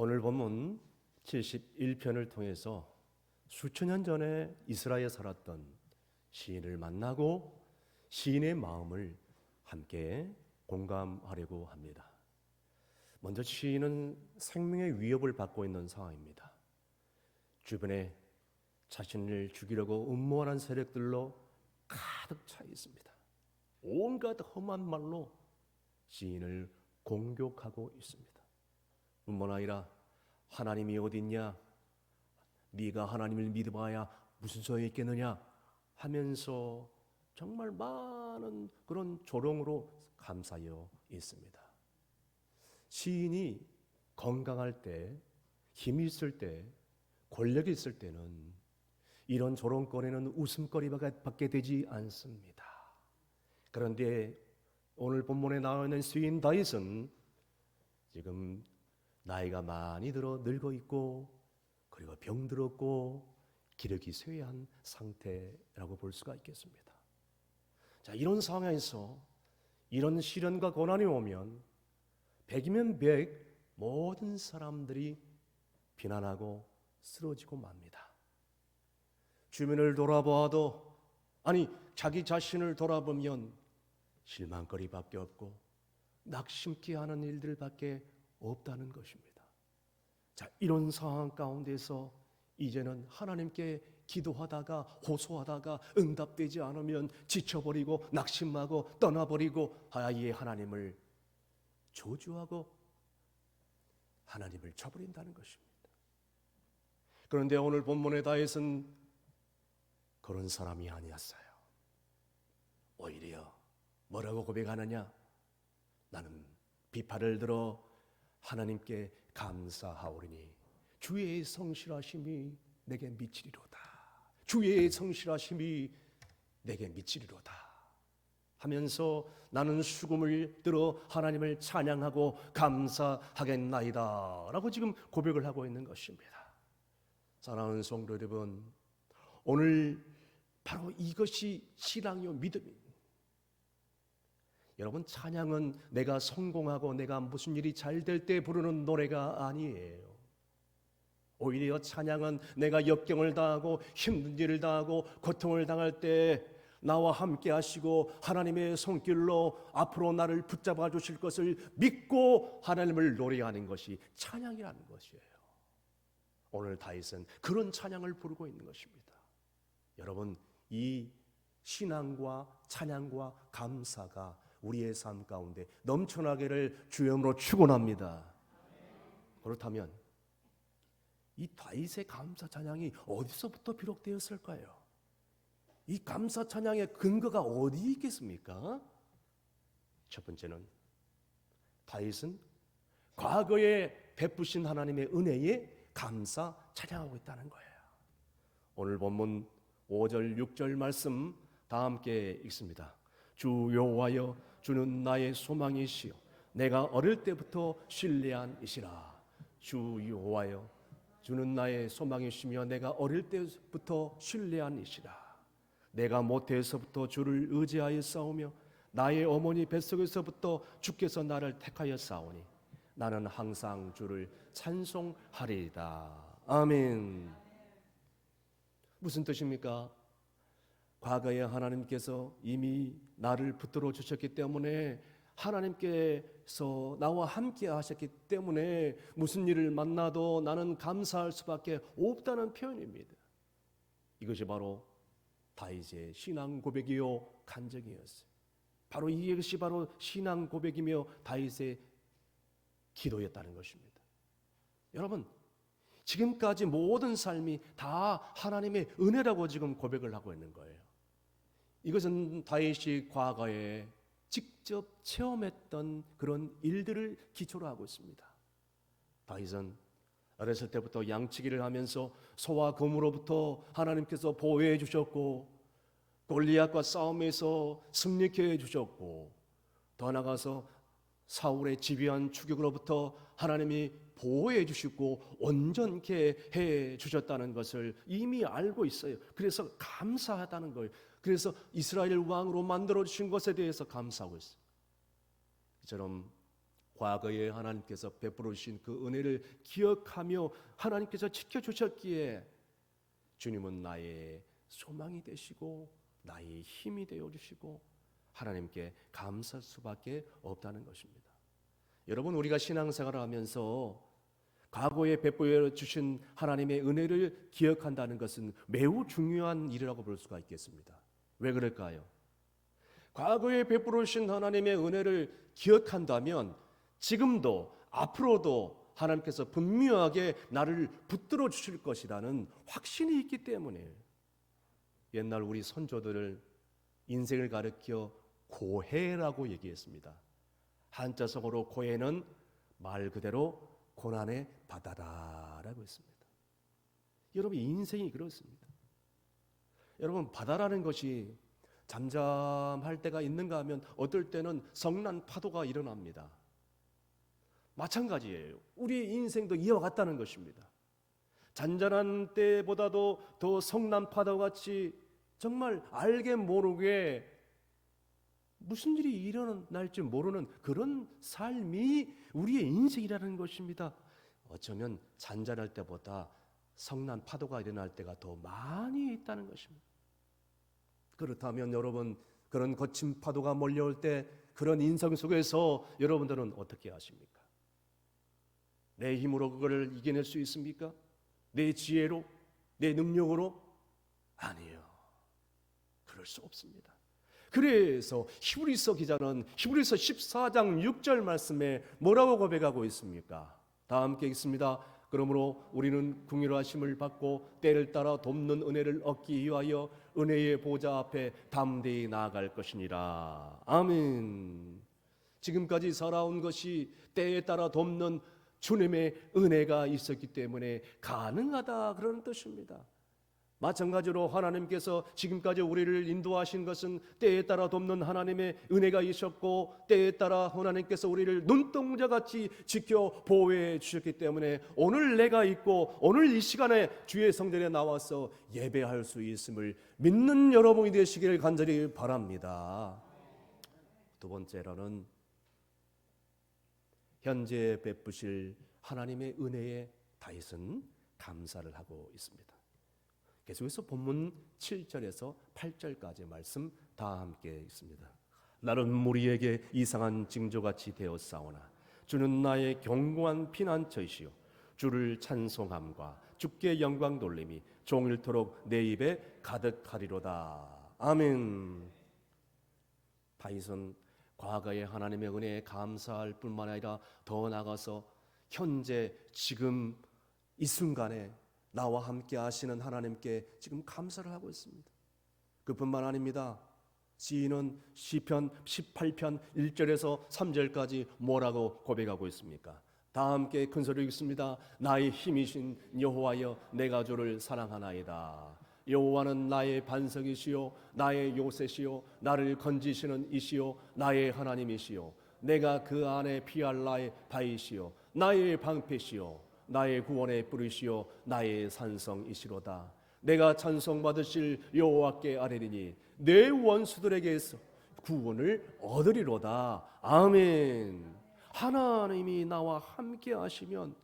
오늘 본문 71편을 통해서 수천 년 전에 이스라엘에 살았던 시인을 만나고 시인의 마음을 함께 공감하려고 합니다. 먼저 시인은 생명의 위협을 받고 있는 상황입니다. 주변에 자신을 죽이려고 음모하는 세력들로 가득 차 있습니다. 온갖 험한 말로 시인을 공격하고 있습니다. 뿐만 아니라 하나님이 어디 있냐? 네가 하나님을 믿어봐야 무슨 소용이 있겠느냐? 하면서 정말 많은 그런 조롱으로 감싸여 있습니다. 시인이 건강할 때, 힘이 있을 때, 권력이 있을 때는 이런 조롱거리는 웃음거리밖에 되지 않습니다. 그런데 오늘 본문에 나와 있는 시인 다윗은 지금 나이가 많이 들어 늙어 있고 그리고 병들었고 기력이 쇠한 상태라고 볼 수가 있겠습니다. 자, 이런 상황에서 이런 시련과 고난이 오면 백이면 백 모든 사람들이 비난하고 쓰러지고 맙니다. 주변을 돌아보아도 아니 자기 자신을 돌아보면 실망거리밖에 없고 낙심케 하는 일들밖에 없다는 것입니다. 자, 이런 상황 가운데서 이제는 하나님께 기도하다가 호소하다가 응답되지 않으면 지쳐버리고 낙심하고 떠나버리고 아예 하나님을 저주하고 하나님을 쳐버린다는 것입니다. 그런데 오늘 본문의 다윗은 그런 사람이 아니었어요. 오히려 뭐라고 고백하느냐? 나는 비파를 들어 하나님께 감사하오리니 주의 성실하심이 내게 미치리로다. 주의 성실하심이 내게 미치리로다 하면서 나는 수금을 들어 하나님을 찬양하고 감사하겠나이다 라고 지금 고백을 하고 있는 것입니다. 사랑하는 성도 여러분, 오늘 바로 이것이 신앙이요 믿음입니다. 여러분, 찬양은 내가 성공하고 내가 무슨 일이 잘 될 때 부르는 노래가 아니에요. 오히려 찬양은 내가 역경을 당하고 힘든 일을 당하고 고통을 당할 때 나와 함께 하시고 하나님의 손길로 앞으로 나를 붙잡아 주실 것을 믿고 하나님을 노래하는 것이 찬양이라는 것이에요. 오늘 다윗은 그런 찬양을 부르고 있는 것입니다. 여러분, 이 신앙과 찬양과 감사가 우리의 삶 가운데 넘쳐나기를 주여으로 축원합니다. 그렇다면 이 다윗의 감사 찬양이 어디서부터 비롯되었을까요? 이 감사 찬양의 근거가 어디 있겠습니까? 첫 번째는 다윗은 과거에 베푸신 하나님의 은혜에 감사 찬양하고 있다는 거예요. 오늘 본문 5절 6절 말씀 다 함께 읽습니다. 주 여호와여, 주는 나의 소망이시요 내가 어릴 때부터 신뢰한 이시라. 주 여호와여, 주는 나의 소망이시며 내가 어릴 때부터 신뢰한 이시라. 내가 모태에서부터 주를 의지하여 싸우며 나의 어머니 뱃속에서부터 주께서 나를 택하여 싸우니 나는 항상 주를 찬송하리이다. 아멘. 무슨 뜻입니까? 과거에 하나님께서 이미 나를 붙들어 주셨기 때문에 하나님께서 나와 함께 하셨기 때문에 무슨 일을 만나도 나는 감사할 수밖에 없다는 표현입니다. 이것이 바로 다윗의 신앙 고백이요 간증이었어요. 바로 이것이 바로 신앙 고백이며 다윗의 기도였다는 것입니다. 여러분, 지금까지 모든 삶이 다 하나님의 은혜라고 지금 고백을 하고 있는 거예요. 이것은 다윗이 과거에 직접 체험했던 그런 일들을 기초로 하고 있습니다. 다윗은 어렸을 때부터 양치기를 하면서 소와 검으로부터 하나님께서 보호해 주셨고 골리앗과 싸움에서 승리케 해 주셨고 더 나아가서 사울의 집요한 추격으로부터 하나님이 보호해 주시고 온전케 해 주셨다는 것을 이미 알고 있어요. 그래서 감사하다는 거예요. 그래서 이스라엘 왕으로 만들어 주신 것에 대해서 감사하고 있어요. 이처럼 과거에 하나님께서 베풀어 주신 그 은혜를 기억하며 하나님께서 지켜주셨기에 주님은 나의 소망이 되시고 나의 힘이 되어주시고 하나님께 감사할 수밖에 없다는 것입니다. 여러분, 우리가 신앙생활을 하면서 과거에 베풀어 주신 하나님의 은혜를 기억한다는 것은 매우 중요한 일이라고 볼 수가 있겠습니다. 왜 그럴까요? 과거에 베풀어 주신 하나님의 은혜를 기억한다면 지금도 앞으로도 하나님께서 분명하게 나를 붙들어 주실 것이라는 확신이 있기 때문에 옛날 우리 선조들을 인생을 가리켜 고해라고 얘기했습니다. 한자성어로 고해는 말 그대로 고난의 바다라고 했습니다. 여러분, 인생이 그렇습니다. 여러분, 바다라는 것이 잠잠할 때가 있는가 하면 어떨 때는 성난 파도가 일어납니다. 마찬가지예요. 우리의 인생도 이와 같다는 것입니다. 잔잔한 때보다도 더 성난 파도같이 정말 알게 모르게 무슨 일이 일어날지 모르는 그런 삶이 우리의 인생이라는 것입니다. 어쩌면 잔잔할 때보다 성난 파도가 일어날 때가 더 많이 있다는 것입니다. 그렇다면 여러분, 그런 거친 파도가 몰려올 때 그런 인생 속에서 여러분들은 어떻게 하십니까? 내 힘으로 그걸 이겨낼 수 있습니까? 내 지혜로? 내 능력으로? 아니에요. 그럴 수 없습니다. 그래서 히브리서 기자는 히브리서 14장 6절 말씀에 뭐라고 고백하고 있습니까? 다 함께 읽습니다. 그러므로 우리는 긍휼하심을 받고 때를 따라 돕는 은혜를 얻기 위하여 은혜의 보좌 앞에 담대히 나아갈 것이니라. 아멘. 지금까지 살아온 것이 때에 따라 돕는 주님의 은혜가 있었기 때문에 가능하다, 그런 뜻입니다. 마찬가지로 하나님께서 지금까지 우리를 인도하신 것은 때에 따라 돕는 하나님의 은혜가 있었고 때에 따라 하나님께서 우리를 눈동자같이 지켜 보호해 주셨기 때문에 오늘 내가 있고 오늘 이 시간에 주의 성전에 나와서 예배할 수 있음을 믿는 여러분이 되시기를 간절히 바랍니다. 두 번째로는 현재 베푸실 하나님의 은혜에 다윗은 감사를 하고 있습니다. 계속해서 본문 7절에서 8절까지 말씀 다 함께 읽습니다. 나는 무리에게 이상한 징조같이 되었사오나 주는 나의 견고한 피난처이시요 주를 찬송함과 주께 영광 돌림이 종일토록 내 입에 가득하리로다. 아멘. 다윗은 과거의 하나님의 은혜에 감사할 뿐만 아니라 더 나아가서 현재 지금 이 순간에 나와 함께 하시는 하나님께 지금 감사를 하고 있습니다. 그뿐만 아닙니다. 시인은 시편 18편 1절에서 3절까지 뭐라고 고백하고 있습니까? 다 함께 큰 소리로 읽습니다. 나의 힘이신 여호와여 내가 주를 사랑하나이다. 여호와는 나의 반석이시요 나의 요새시요 나를 건지시는 이시요 나의 하나님이시요 내가 그 안에 피할 나의 바위시요 나의 방패시요 나의 구원의 뿌리시요 나의 산성이시로다. 내가 찬송받으실 여호와께 아뢰리니 내 원수들에게서 구원을 얻으리로다. 아멘. 하나님이 나와 함께 하시면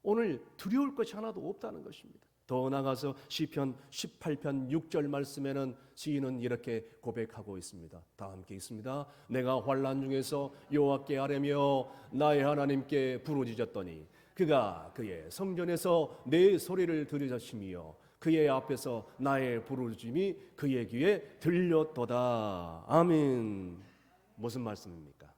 오늘 두려울 것이 하나도 없다는 것입니다. 더 나아가서 시편 18편 6절 말씀에는 시인은 이렇게 고백하고 있습니다. 다 함께 있습니다. 내가 환난 중에서 여호와께 아뢰며 나의 하나님께 부르짖었더니 그가 그의 성전에서 내 소리를 들으셨으며 그의 앞에서 나의 부르짖음이 그의 귀에 들렸도다. 아멘. 무슨 말씀입니까?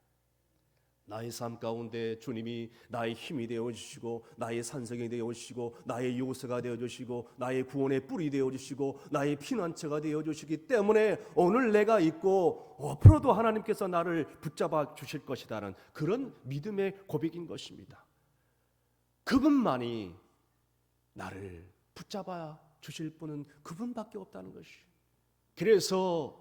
나의 삶 가운데 주님이 나의 힘이 되어주시고 나의 산성이 되어주시고 나의 요새가 되어주시고 나의 구원의 뿔이 되어주시고 나의 피난처가 되어주시기 때문에 오늘 내가 있고 앞으로도 하나님께서 나를 붙잡아 주실 것이라는 그런 믿음의 고백인 것입니다. 그분만이 나를 붙잡아 주실 분은 그분밖에 없다는 것이. 그래서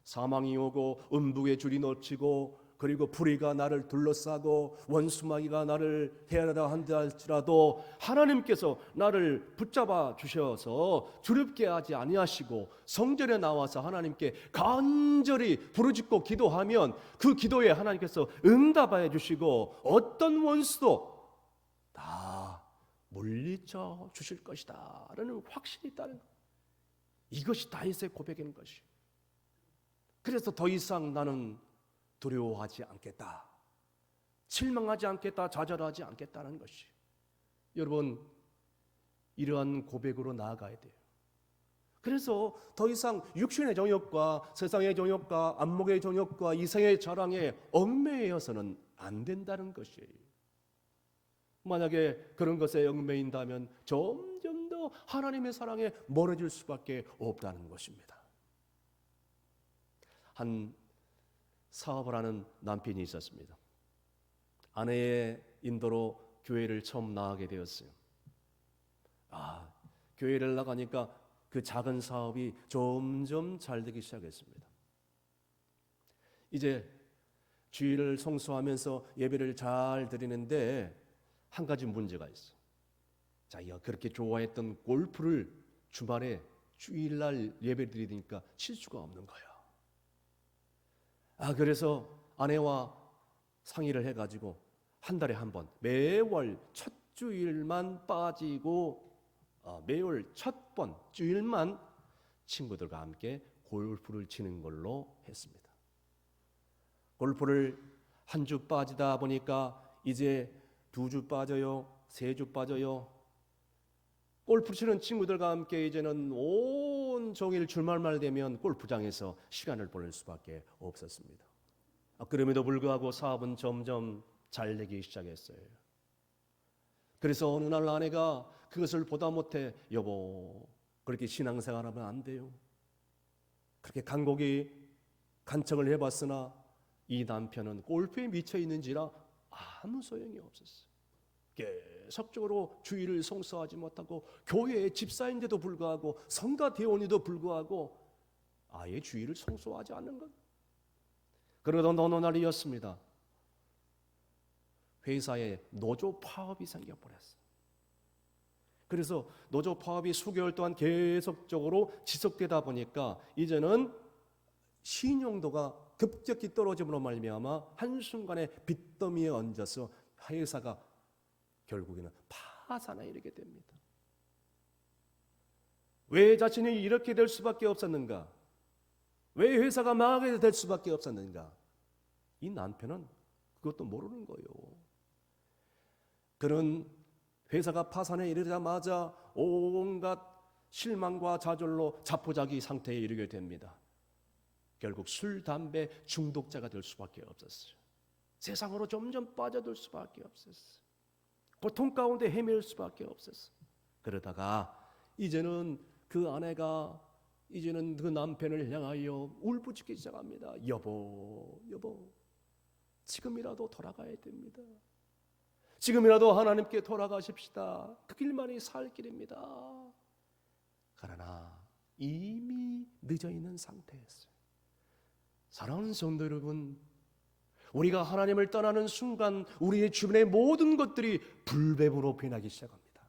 사망이 오고 음부의 줄이 놓치고 그리고 불의가 나를 둘러싸고 원수마귀가 나를 해하려 한다 할지라도 하나님께서 나를 붙잡아 주셔서 두렵게 하지 아니하시고 성전에 나와서 하나님께 간절히 부르짖고 기도하면 그 기도에 하나님께서 응답하여 주시고 어떤 원수도 다 물리쳐 주실 것이다 라는 확신이 있다는 것. 이것이 다윗의 고백인 것이. 그래서 더 이상 나는 두려워하지 않겠다, 실망하지 않겠다, 좌절하지 않겠다는 것이. 여러분, 이러한 고백으로 나아가야 돼요. 그래서 더 이상 육신의 정욕과 세상의 정욕과 안목의 정욕과 이생의 자랑에 얽매여서는 안 된다는 것이에요. 만약에 그런 것에 얽매인다면 점점 더 하나님의 사랑에 멀어질 수밖에 없다는 것입니다. 한 사업을 하는 남편이 있었습니다. 아내의 인도로 교회를 처음 나가게 되었어요. 교회를 나가니까 그 작은 사업이 점점 잘 되기 시작했습니다. 이제 주일을 성수하면서 예배를 잘 드리는데 한 가지 문제가 있어. 자기가 그렇게 좋아했던 골프를 주말에 주일날 예배 드리니까 칠 수가 없는 거야. 그래서 아내와 상의를 해가지고 한 달에 한 번 매월 첫 주일만 빠지고 매월 첫 번 주일만 친구들과 함께 골프를 치는 걸로 했습니다. 골프를 한 주 빠지다 보니까 이제 2주 빠져요, 3주 빠져요. 골프 치는 친구들과 함께 이제는 온 종일 주말만 되면 골프장에서 시간을 보낼 수밖에 없었습니다. 그럼에도 불구하고 사업은 점점 잘 되기 시작했어요. 그래서 어느 날 아내가 그것을 보다 못해 여보, 그렇게 신앙생활하면 안 돼요. 그렇게 간곡히 간청을 해봤으나 이 남편은 골프에 미쳐 있는지라 아무 소용이 없었어요. 계속적으로 주일을 성수하지 못하고 교회의 집사인데도 불구하고 성가 대원에도 불구하고 아예 주일을 성수하지 않는 것. 그러던 어느 날이었습니다. 회사에 노조 파업이 생겨버렸어요. 그래서 노조 파업이 수개월 동안 계속적으로 지속되다 보니까 이제는 신용도가 급격히 떨어짐으로 말미암아 한순간에 빚더미에 얹어서 회사가 결국에는 파산에 이르게 됩니다. 왜 자신이 이렇게 될 수밖에 없었는가? 왜 회사가 망하게 될 수밖에 없었는가? 이 남편은 그것도 모르는 거예요. 그는 회사가 파산에 이르자마자 온갖 실망과 좌절로 자포자기 상태에 이르게 됩니다. 결국 술, 담배 중독자가 될 수밖에 없었어요. 세상으로 점점 빠져들 수밖에 없었어요. 고통 가운데 헤맬 수밖에 없었어요. 그러다가 이제는 그 아내가 이제는 그 남편을 향하여 울부짖기 시작합니다. 여보, 지금이라도 돌아가야 됩니다. 지금이라도 하나님께 돌아가십시다. 그 길만이 살 길입니다. 그러나 이미 늦어 있는 상태였어요. 사랑하는 성도 여러분, 우리가 하나님을 떠나는 순간 우리의 주변의 모든 것들이 불뱀으로 변하기 시작합니다.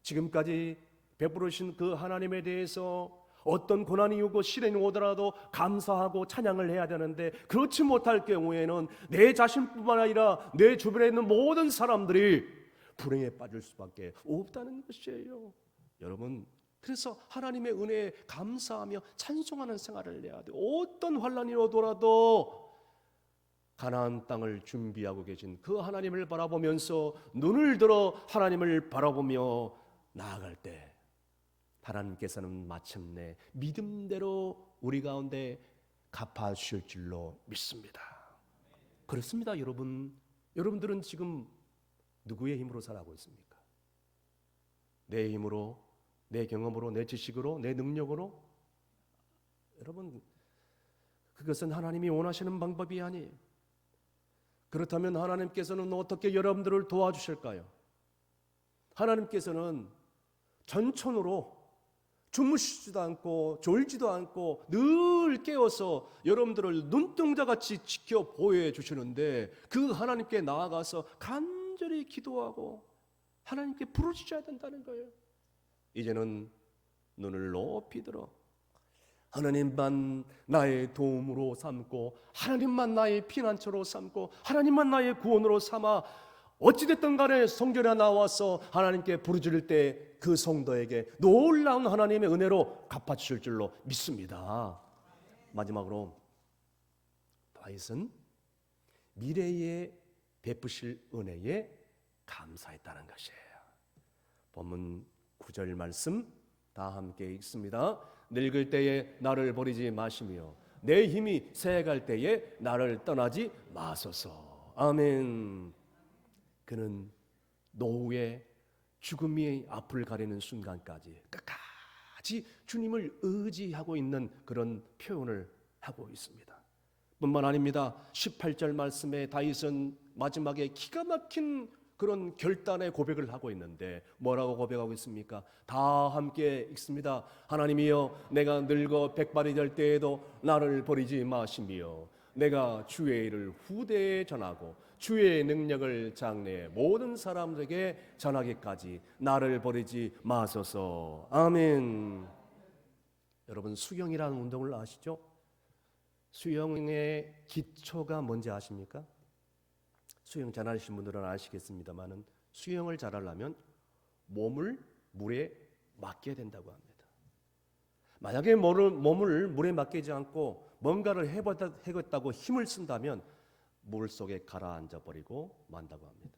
지금까지 베푸르신 그 하나님에 대해서 어떤 고난이 오고 시련이 오더라도 감사하고 찬양을 해야 되는데 그렇지 못할 경우에는 내 자신뿐만 아니라 내 주변에 있는 모든 사람들이 불행에 빠질 수밖에 없다는 것이에요. 여러분, 그래서 하나님의 은혜에 감사하며 찬송하는 생활을 해야 돼요. 어떤 환난이 오더라도 가나안 땅을 준비하고 계신 그 하나님을 바라보면서 눈을 들어 하나님을 바라보며 나아갈 때 하나님께서는 마침내 믿음대로 우리 가운데 갚아주실 줄로 믿습니다. 그렇습니다. 여러분들은 지금 누구의 힘으로 살아가고 있습니까? 내 힘으로, 내 경험으로, 내 지식으로, 내 능력으로? 여러분, 그것은 하나님이 원하시는 방법이 아니에요. 그렇다면 하나님께서는 어떻게 여러분들을 도와주실까요? 하나님께서는 전천후로 주무시지도 않고 졸지도 않고 늘 깨워서 여러분들을 눈동자같이 지켜 보호해 주시는데 그 하나님께 나아가서 간절히 기도하고 하나님께 부르짖어야 된다는 거예요. 이제는 눈을 높이 들어 하나님만 나의 도움으로 삼고 하나님만 나의 피난처로 삼고 하나님만 나의 구원으로 삼아 어찌됐든 간에 성전에 나와서 하나님께 부르짖을 때 그 성도에게 놀라운 하나님의 은혜로 갚아주실 줄로 믿습니다. 마지막으로 다윗은 미래에 베푸실 은혜에 감사했다는 것이에요. 본문 9절 말씀 다 함께 읽습니다. 늙을 때에 나를 버리지 마시며 내 힘이 새해갈 때에 나를 떠나지 마소서. 아멘. 그는 노후에 죽음이 앞을 가리는 순간까지 끝까지 주님을 의지하고 있는 그런 표현을 하고 있습니다. 뿐만 아닙니다. 18절 말씀에 다윗은 마지막에 기가 막힌 그런 결단의 고백을 하고 있는데 뭐라고 고백하고 있습니까? 다 함께 읽습니다. 하나님이여 내가 늙어 백발이 될 때에도 나를 버리지 마시며 내가 주의 일을 후대에 전하고 주의 능력을 장래에 모든 사람들에게 전하기까지 나를 버리지 마소서. 아멘. 여러분 수영이라는 운동을 아시죠? 수영의 기초가 뭔지 아십니까? 수영 잘하시는 분들은 아시겠습니다만은 수영을 잘하려면 몸을 물에 맡겨야 된다고 합니다. 만약에 몸을 물에 맡기지 않고 뭔가를 해보겠다고 힘을 쓴다면 물속에 가라앉아 버리고 만다고 합니다.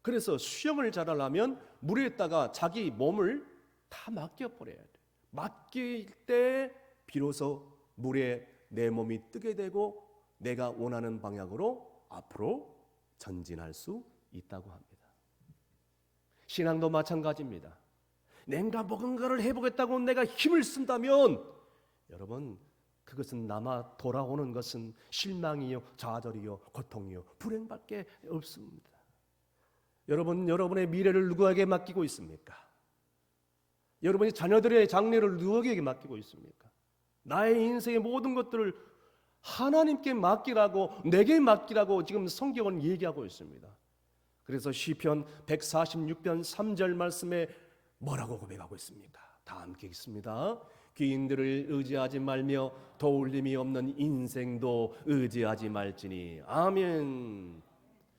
그래서 수영을 잘하려면 물에다가 자기 몸을 다 맡겨버려야 돼요. 맡길 때 비로소 물에 내 몸이 뜨게 되고 내가 원하는 방향으로 앞으로 전진할 수 있다고 합니다. 신앙도 마찬가지입니다. 내가 뭔가를 해보겠다고 내가 힘을 쓴다면 여러분 그것은 남아 돌아오는 것은 실망이요 좌절이요 고통이요 불행밖에 없습니다. 여러분 여러분의 미래를 누구에게 맡기고 있습니까? 여러분의 자녀들의 장래를 누구에게 맡기고 있습니까? 나의 인생의 모든 것들을 하나님께 맡기라고 내게 맡기라고 지금 성경은 얘기하고 있습니다. 그래서 시편 146편 3절 말씀에 뭐라고 고백하고 있습니까? 다 함께 읽습니다. 귀인들을 의지하지 말며 도울림이 없는 인생도 의지하지 말지니. 아멘.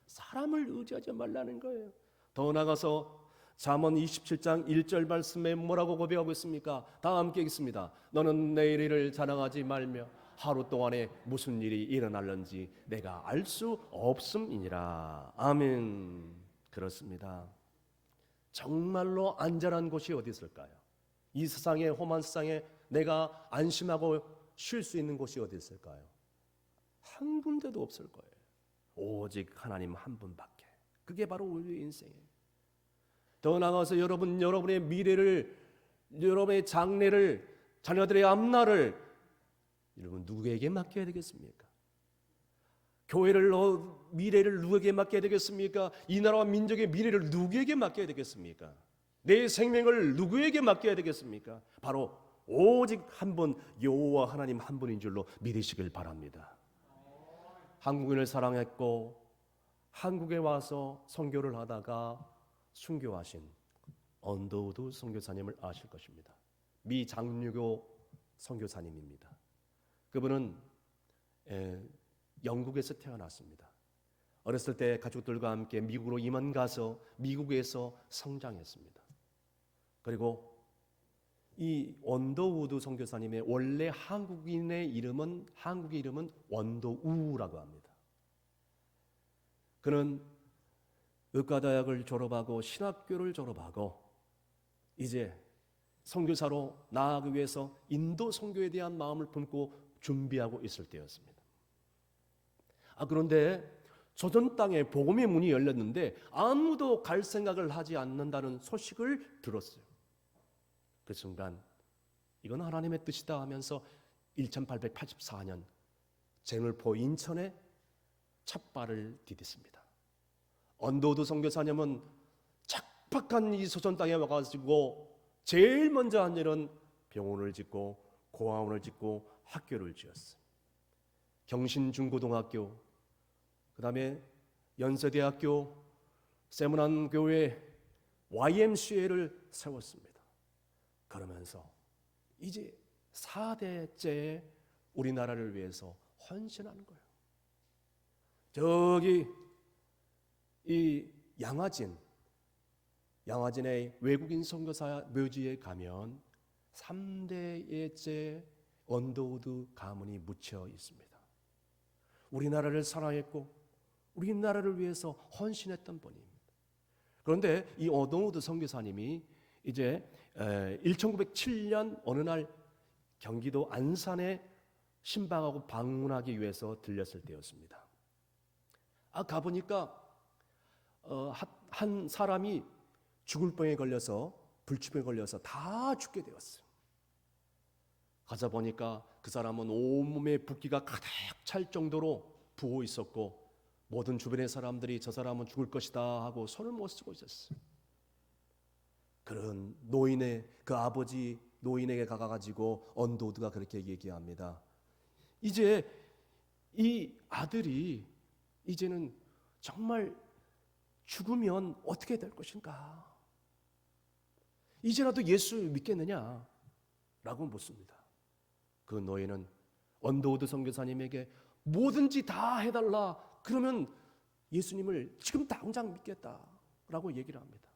사람을 의지하지 말라는 거예요. 더 나아가서 잠언 27장 1절 말씀에 뭐라고 고백하고 있습니까? 다 함께 읽습니다. 너는 내일 일을 자랑하지 말며 하루 동안에 무슨 일이 일어날는지 내가 알 수 없음이니라. 아멘. 그렇습니다. 정말로 안전한 곳이 어디 있을까요? 이 세상에 험한 세상에 내가 안심하고 쉴 수 있는 곳이 어디 있을까요? 한 군데도 없을 거예요. 오직 하나님 한 분밖에. 그게 바로 우리의 인생이에요. 더 나아가서 여러분의 미래를, 여러분의 장래를, 자녀들의 앞날을 여러분 누구에게 맡겨야 되겠습니까? 교회를 미래를 누구에게 맡겨야 되겠습니까? 이 나라와 민족의 미래를 누구에게 맡겨야 되겠습니까? 내 생명을 누구에게 맡겨야 되겠습니까? 바로 오직 한 분 여호와 하나님 한 분인 줄로 믿으시길 바랍니다. 한국인을 사랑했고 한국에 와서 선교를 하다가 순교하신 언더우드 선교사님을 아실 것입니다. 미 장유교 선교사님입니다. 그분은 영국에서 태어났습니다. 어렸을 때 가족들과 함께 미국으로 이민 가서 미국에서 성장했습니다. 그리고 이 언더우드 선교사님의 원래 한국의 이름은 원도우라고 합니다. 그는 의과대학을 졸업하고 신학교를 졸업하고 이제 선교사로 나아가기 위해서 인도 선교에 대한 마음을 품고 준비하고 있을 때였습니다. 그런데 조선 땅에 복음의 문이 열렸는데 아무도 갈 생각을 하지 않는다는 소식을 들었어요. 그 순간 이건 하나님의 뜻이다 하면서 1884년 제물포 인천에 첫 발을 디뎠습니다. 언더우드 선교사님은 척박한 이 조선 땅에 와가지고 제일 먼저 한 일은 병원을 짓고 고아원을 짓고 학교를 지었어요. 경신중고등학교, 그 다음에 연세대학교, 세문안교회, YMCA를 세웠습니다. 그러면서 이제 4대째 우리나라를 위해서 헌신하는 거예요. 저기 이 양화진의 외국인 선교사 묘지에 가면 3대째 언더우드 가문이 묻혀 있습니다. 우리나라를 사랑했고 우리나라를 위해서 헌신했던 분입니다. 그런데 이 언더우드 선교사님이 이제 1907년 어느 날 경기도 안산에 신방하고 방문하기 위해서 들렸을 때였습니다. 가보니까 한 사람이 죽을 병에 걸려서 불치병에 걸려서 다 죽게 되었어요. 가서 보니까 그 사람은 온몸에 붓기가 가득 찰 정도로 부어 있었고 모든 주변의 사람들이 저 사람은 죽을 것이다 하고 손을 못 쓰고 있었어요. 그런 노인의 그 아버지 노인에게 가가지고 언더우드가 그렇게 얘기합니다. 이제 이 아들이 이제는 정말 죽으면 어떻게 될 것인가? 이제라도 예수 믿겠느냐? 라고 묻습니다. 그 노인은 언더우드 선교사님에게 뭐든지 다 해달라. 그러면 예수님을 지금 당장 믿겠다라고 얘기를 합니다.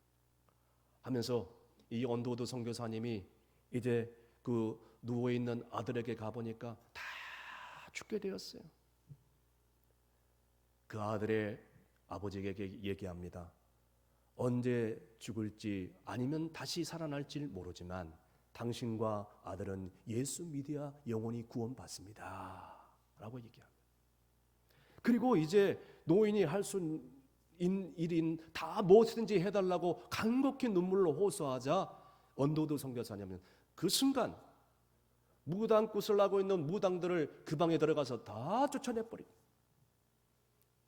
하면서 이 언더우드 선교사님이 이제 그 누워있는 아들에게 가보니까 다 죽게 되었어요. 그 아들의 아버지에게 얘기합니다. 언제 죽을지 아니면 다시 살아날지 모르지만 당신과 아들은 예수 믿어야 영원히 구원받습니다 라고 얘기합니다. 그리고 이제 노인이 할 수 있는 일인 다 무엇이든지 해달라고 간곡히 눈물로 호소하자 언더우드 선교사님은 그 순간 무당굿을 하고 있는 무당들을 그 방에 들어가서 다 쫓아내버립니다.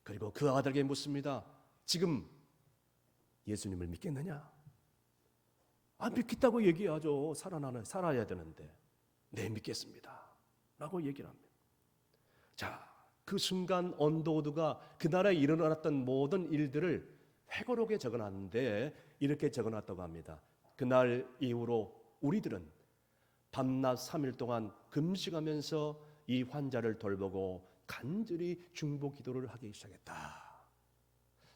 그리고 그 아들에게 묻습니다. 지금 예수님을 믿겠느냐? 믿겠다고 얘기하죠. 살아야 되는데. 네, 믿겠습니다 라고 얘기를 합니다. 자, 그 순간 언더우드가 그날에 일어났던 모든 일들을 회고록에 적어놨는데 이렇게 적어놨다고 합니다. 그날 이후로 우리들은 밤낮 3일 동안 금식하면서 이 환자를 돌보고 간절히 중보 기도를 하기 시작했다.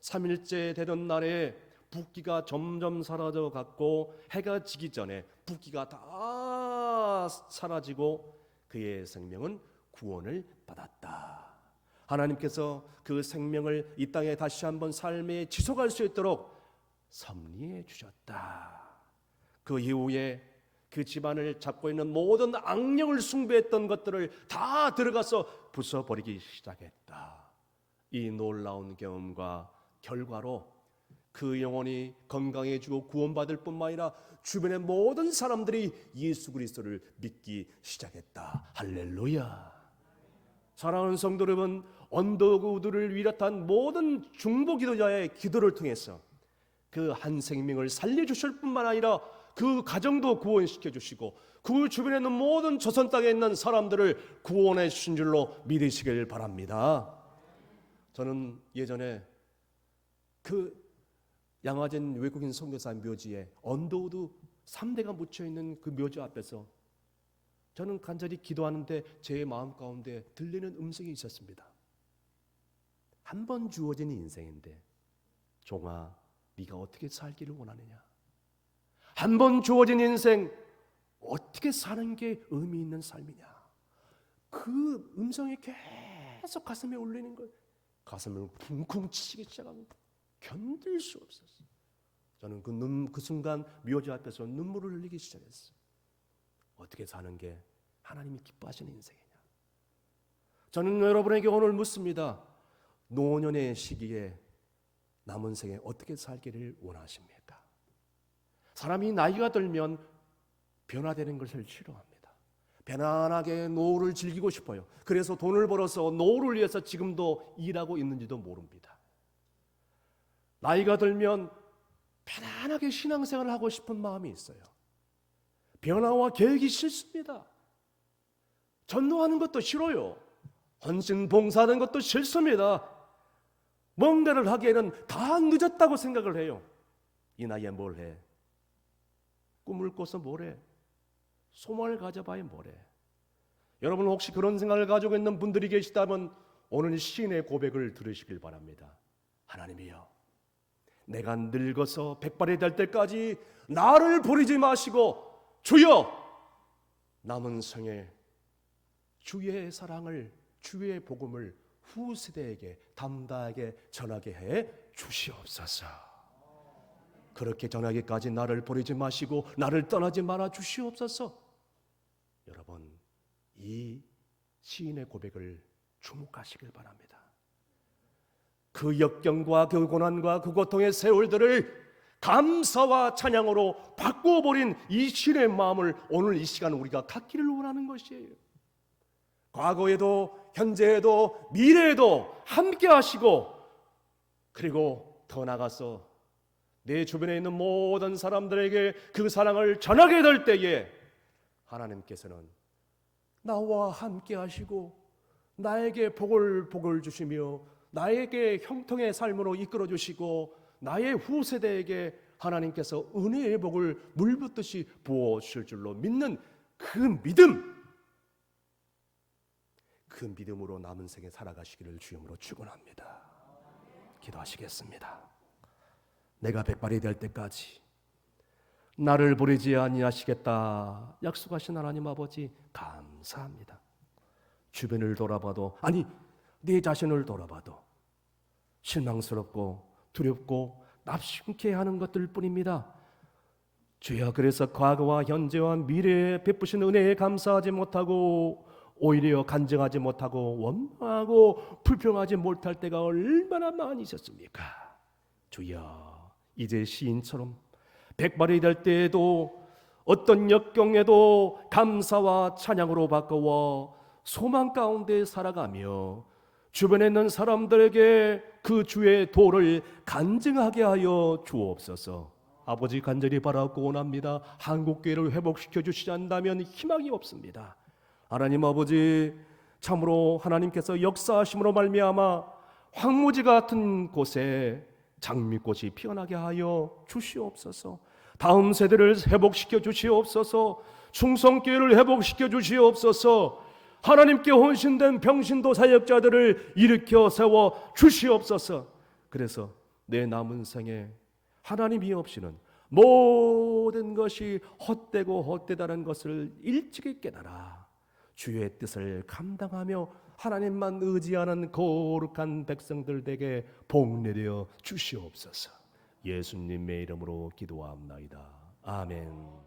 3일째 되던 날에 붓기가 점점 사라져 갔고 해가 지기 전에 붓기가 다 사라지고 그의 생명은 구원을 받았다. 하나님께서 그 생명을 이 땅에 다시 한번 삶에 지속할 수 있도록 섭리해 주셨다. 그 이후에 그 집안을 잡고 있는 모든 악령을 숭배했던 것들을 다 들어가서 부숴버리기 시작했다. 이 놀라운 경험과 결과로 그 영혼이 건강해지고 구원받을 뿐만 아니라 주변의 모든 사람들이 예수 그리스도를 믿기 시작했다. 할렐루야. 사랑하는 성도 여러분, 언더우드를 비롯한 모든 중보 기도자의 기도를 통해서 그 한 생명을 살려주실 뿐만 아니라 그 가정도 구원시켜 주시고 그 주변에 있는 모든 조선 땅에 있는 사람들을 구원해 주신 줄로 믿으시길 바랍니다. 저는 예전에 그 양화진 외국인 선교사 묘지에 언더우드 3대가 묻혀있는 그 묘지 앞에서 저는 간절히 기도하는데 제 마음 가운데 들리는 음성이 있었습니다. 한 번 주어진 인생인데 종아, 네가 어떻게 살기를 원하느냐? 한 번 주어진 인생 어떻게 사는 게 의미 있는 삶이냐? 그 음성이 계속 가슴에 울리는 거예요. 가슴을 쿵쿵 치기 시작합니다. 견딜 수 없었어요. 저는 그 순간 묘지 앞에서 눈물을 흘리기 시작했어요. 어떻게 사는 게 하나님이 기뻐하시는 인생이냐? 저는 여러분에게 오늘 묻습니다. 노년의 시기에 남은 생에 어떻게 살기를 원하십니까? 사람이 나이가 들면 변화되는 것을 싫어합니다. 편안하게 노후를 즐기고 싶어요. 그래서 돈을 벌어서 노후를 위해서 지금도 일하고 있는지도 모릅니다. 나이가 들면 편안하게 신앙생활을 하고 싶은 마음이 있어요. 변화와 계획이 싫습니다. 전도하는 것도 싫어요. 헌신 봉사하는 것도 싫습니다. 뭔가를 하기에는 다 늦었다고 생각을 해요. 이 나이에 뭘 해? 꿈을 꿔서 뭘 해? 소망을 가져봐야 뭘 해? 여러분 혹시 그런 생각을 가지고 있는 분들이 계시다면 오늘 시인의 고백을 들으시길 바랍니다. 하나님이여, 내가 늙어서 백발이 될 때까지 나를 버리지 마시고 주여 남은 생에 주의 사랑을, 주의 복음을 후세대에게 담대하게 전하게 해 주시옵소서. 그렇게 전하기까지 나를 버리지 마시고 나를 떠나지 말아 주시옵소서. 여러분, 이 시인의 고백을 주목하시길 바랍니다. 그 역경과 그 고난과 그 고통의 세월들을 감사와 찬양으로 바꾸어버린 이 시인의 마음을 오늘 이 시간 우리가 갖기를 원하는 것이에요. 과거에도 현재에도 미래에도 함께 하시고, 그리고 더 나아가서 내 주변에 있는 모든 사람들에게 그 사랑을 전하게 될 때에 하나님께서는 나와 함께 하시고 나에게 복을 주시며 나에게 형통의 삶으로 이끌어 주시고 나의 후세대에게 하나님께서 은혜의 복을 물붓듯이 부어 주실 줄로 믿는 그 믿음으로 남은 생에 살아가시기를 주님으로 축원합니다. 기도하시겠습니다. 내가 백발이 될 때까지 나를 버리지 아니하시겠다 약속하신 하나님 아버지 감사합니다. 주변을 돌아봐도, 아니 내 자신을 돌아봐도 실망스럽고 두렵고 납심케 하는 것들 뿐입니다. 주여, 그래서 과거와 현재와 미래에 베푸신 은혜에 감사하지 못하고 오히려 간증하지 못하고 원망하고 불평하지 못할 때가 얼마나 많이 있었습니까? 주여, 이제 시인처럼 백발이 될 때에도 어떤 역경에도 감사와 찬양으로 바꾸어 소망 가운데 살아가며 주변에 있는 사람들에게 그 주의 도를 간증하게 하여 주옵소서. 아버지, 간절히 바라고 원합니다. 한국교회를 회복시켜 주시지 않는다면 희망이 없습니다. 하나님 아버지, 참으로 하나님께서 역사하심으로 말미암아 황무지 같은 곳에 장미꽃이 피어나게 하여 주시옵소서. 다음 세대를 회복시켜 주시옵소서. 충성교회를 회복시켜 주시옵소서. 하나님께 헌신된 병신도 사역자들을 일으켜 세워 주시옵소서. 그래서 내 남은 생에 하나님이 없이는 모든 것이 헛되고 헛되다는 것을 일찍이 깨달아 주의 뜻을 감당하며 하나님만 의지하는 거룩한 백성들에게 복 내려 주시옵소서. 예수님의 이름으로 기도합나이다. 아멘.